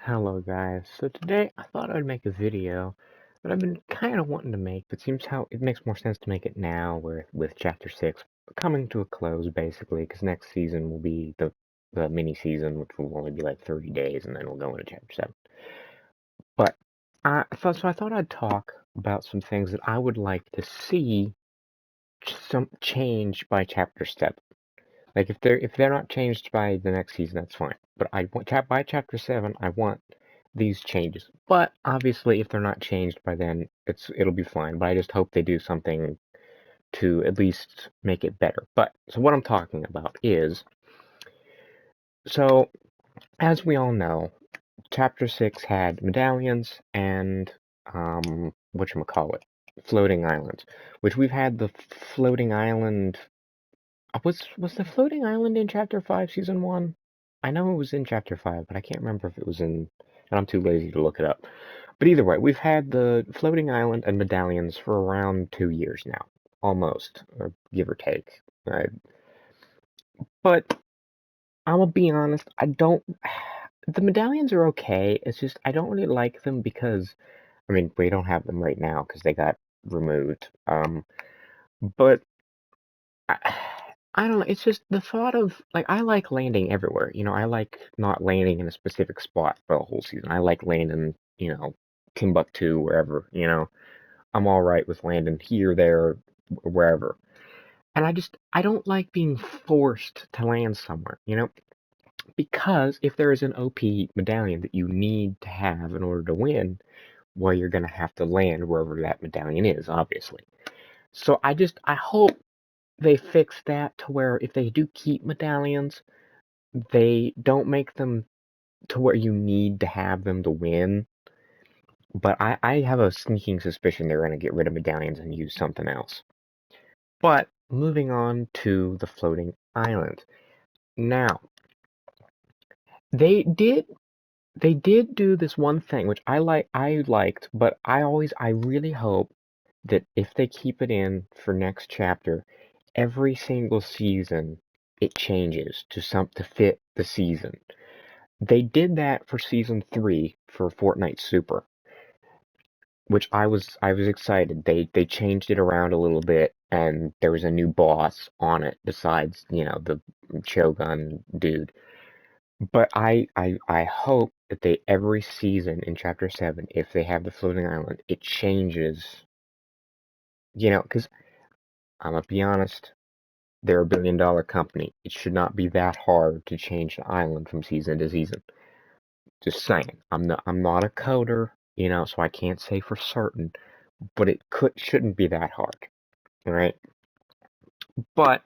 Hello guys, so today I thought I'd make a video that I've been kind of wanting to make, but seems how it makes more sense to make it now with Chapter 6 coming to a close basically, because next season will be the mini season, which will only be like 30 days, and then we'll go into Chapter 7. But I thought I'd talk about some things that I would like to see some change by Chapter 7. Like if they're not changed by the next season, that's fine. But I want by Chapter 7, I want these changes. But obviously, if they're not changed by then, it'll be fine. But I just hope they do something to at least make it better. But so what I'm talking about is so as we all know, Chapter 6 had medallions and whatchamacallit, floating islands, which we've had the floating island. Was the floating island in Chapter 5, Season 1? I know it was in Chapter 5, but I can't remember if it was in, and I'm too lazy to look it up. But either way, we've had the floating island and medallions for around 2 years now. Almost, or give or take. Right? But I'm gonna be honest, I don't. The medallions are okay, it's just I don't really like them because, I mean, we don't have them right now because they got removed. But I, I don't know. It's just the thought of like I like landing everywhere. I like not landing in a specific spot for the whole season. I like landing, Timbuktu, wherever. I'm all right with landing here, there, wherever. And I don't like being forced to land somewhere. Because if there is an OP medallion that you need to have in order to win, well, you're gonna have to land wherever that medallion is, obviously. So I hope they fix that to where if they do keep medallions, they don't make them to where you need to have them to win. But I have a sneaking suspicion they're going to get rid of medallions and use something else. But moving on to the floating island. Now, they did they did do this one thing which I liked, but I really hope that if they keep it in for next chapter, every single season it changes to fit the season. They did that for season 3 for Fortnite Super, which I was excited. They changed it around a little bit, and there was a new boss on it besides the Shogun dude. But I hope that they every season in Chapter 7, if they have the floating island, it changes. Because I'm gonna be honest, they're a $1 billion company. It should not be that hard to change the island from season to season. Just saying. I'm not a coder, so I can't say for certain, but it shouldn't be that hard, right? But,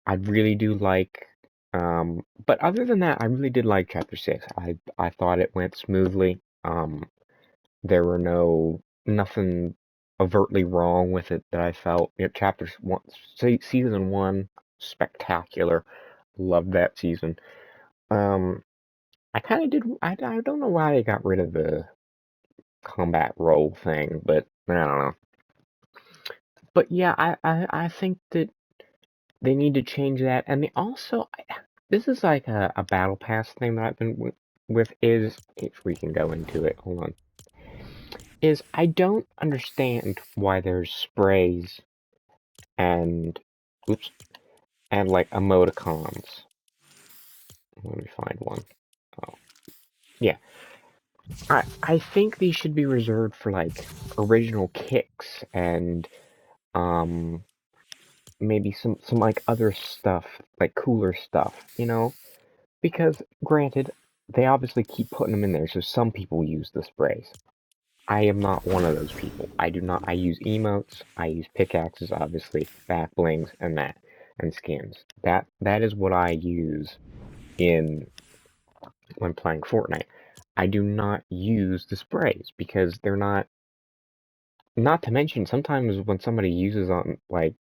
I really do like but other than that, I really did like Chapter 6. I thought it went smoothly. There were nothing overtly wrong with it that I felt. Chapter 1, season 1, spectacular. Loved that season. Um, I kind of did. I don't know why they got rid of the combat role thing, but I don't know. But yeah, I think that they need to change that, and they also this is like a battle pass thing that I've been with is if we can go into it. Hold on. Is I don't understand why there's sprays and oops and like emoticons. Let me find one. Oh yeah, I think these should be reserved for like original kicks and um maybe some like other stuff, like cooler stuff, Because granted, they obviously keep putting them in there, so some people use the sprays. I am not one of those people. I do not. I use emotes. I use pickaxes, obviously, back blings, and skins. That is what I use in when playing Fortnite. I do not use the sprays because they're not. Not to mention, sometimes when somebody uses on like,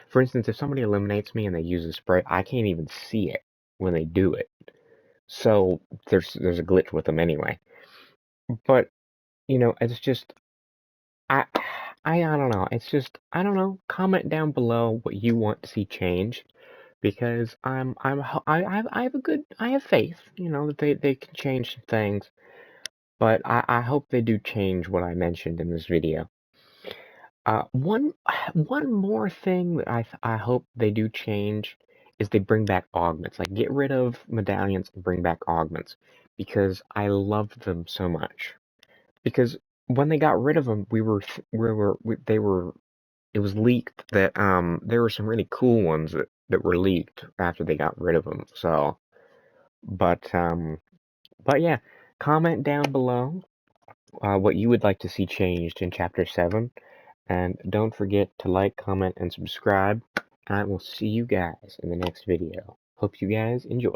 for instance, if somebody eliminates me and they use a spray, I can't even see it when they do it. So there's a glitch with them anyway. But it's just I I don't know. It's just I don't know. Comment down below what you want to see change. because I have faith, you know, that they can change some things, but I hope they do change what I mentioned in this video. One more thing that I hope they do change is they bring back augments. Like, get rid of medallions and bring back augments, because I love them so much. Because when they got rid of them, it was leaked that there were some really cool ones that were leaked after they got rid of them. So, but yeah, comment down below what you would like to see changed in Chapter 7. And don't forget to like, comment, and subscribe. I will see you guys in the next video. Hope you guys enjoy.